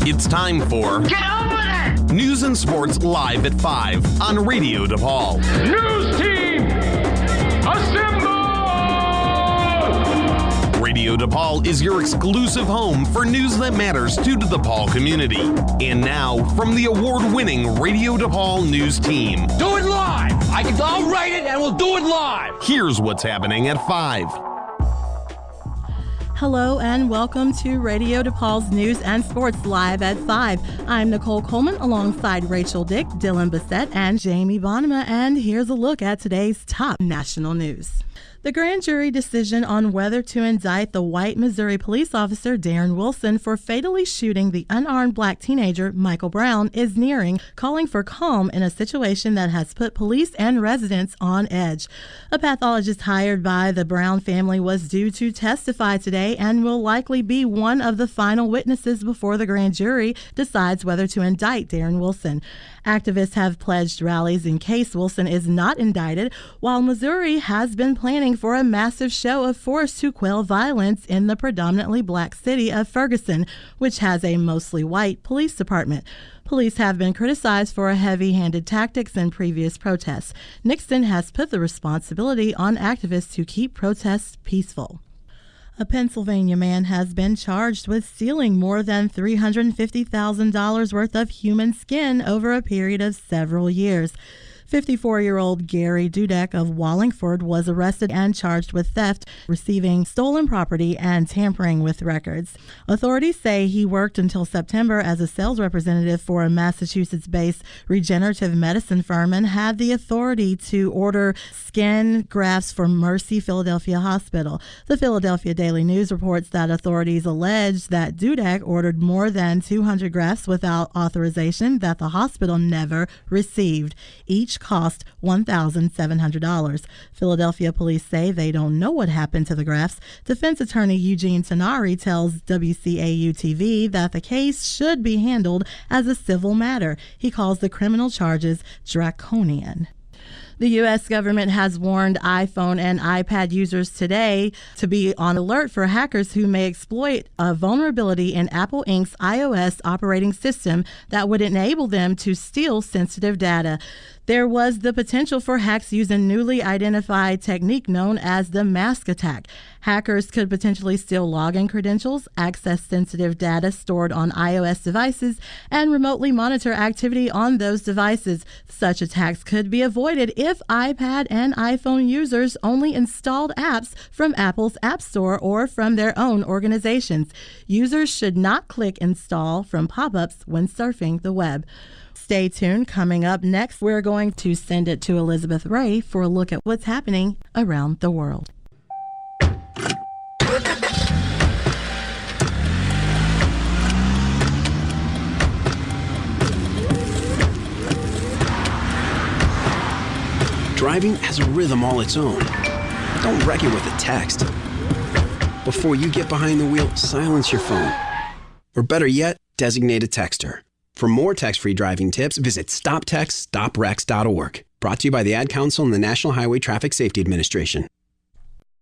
It's time for Get over it! News and Sports Live at 5 on Radio DePaul. News team, assemble! Radio DePaul is your exclusive home for news that matters to the DePaul community. And now, from the award-winning Radio DePaul news team. Do it live! I'll write it and we'll do it live! Here's what's happening at 5. Hello and welcome to Radio DePaul's News and Sports Live at 5. I'm Nicole Coleman alongside Rachel Dick, Dylan Bissett, and Jamie Bonema, and here's a look at today's top national news. The grand jury decision on whether to indict the white Missouri police officer Darren Wilson for fatally shooting the unarmed black teenager Michael Brown is nearing, calling for calm in a situation that has put police and residents on edge. A pathologist hired by the Brown family was due to testify today and will likely be one of the final witnesses before the grand jury decides whether to indict Darren Wilson. Activists have pledged rallies in case Wilson is not indicted, while Missouri has been planning for a massive show of force to quell violence in the predominantly black city of Ferguson, which has a mostly white police department. Police have been criticized for heavy-handed tactics in previous protests. Nixon has put the responsibility on activists to keep protests peaceful. A Pennsylvania man has been charged with stealing more than $350,000 worth of human skin over a period of several years. 54-year-old Gary Dudek of Wallingford was arrested and charged with theft, receiving stolen property, and tampering with records. Authorities say he worked until September as a sales representative for a Massachusetts-based regenerative medicine firm and had the authority to order skin grafts for Mercy Philadelphia Hospital. The Philadelphia Daily News reports that authorities allege that Dudek ordered more than 200 grafts without authorization that the hospital never received. Each cost $1,700. Philadelphia police say they don't know what happened to the grafts. Defense attorney Eugene Tenari tells WCAU-TV that the case should be handled as a civil matter. He calls the criminal charges draconian. The U.S. government has warned iPhone and iPad users today to be on alert for hackers who may exploit a vulnerability in Apple Inc.'s iOS operating system that would enable them to steal sensitive data. There was the potential for hacks using newly identified technique known as the mask attack. Hackers could potentially steal login credentials, access sensitive data stored on iOS devices, and remotely monitor activity on those devices. Such attacks could be avoided if iPad and iPhone users only installed apps from Apple's App Store or from their own organizations. Users should not click install from pop-ups when surfing the web. Stay tuned. Coming up next, we're going to send it to Elizabeth Ray for a look at what's happening around the world. Driving has a rhythm all its own. Don't wreck it with a text. Before you get behind the wheel, silence your phone. Or better yet, designate a texter. For more text-free driving tips, visit stoptextstoprex.org. Brought to you by the Ad Council and the National Highway Traffic Safety Administration.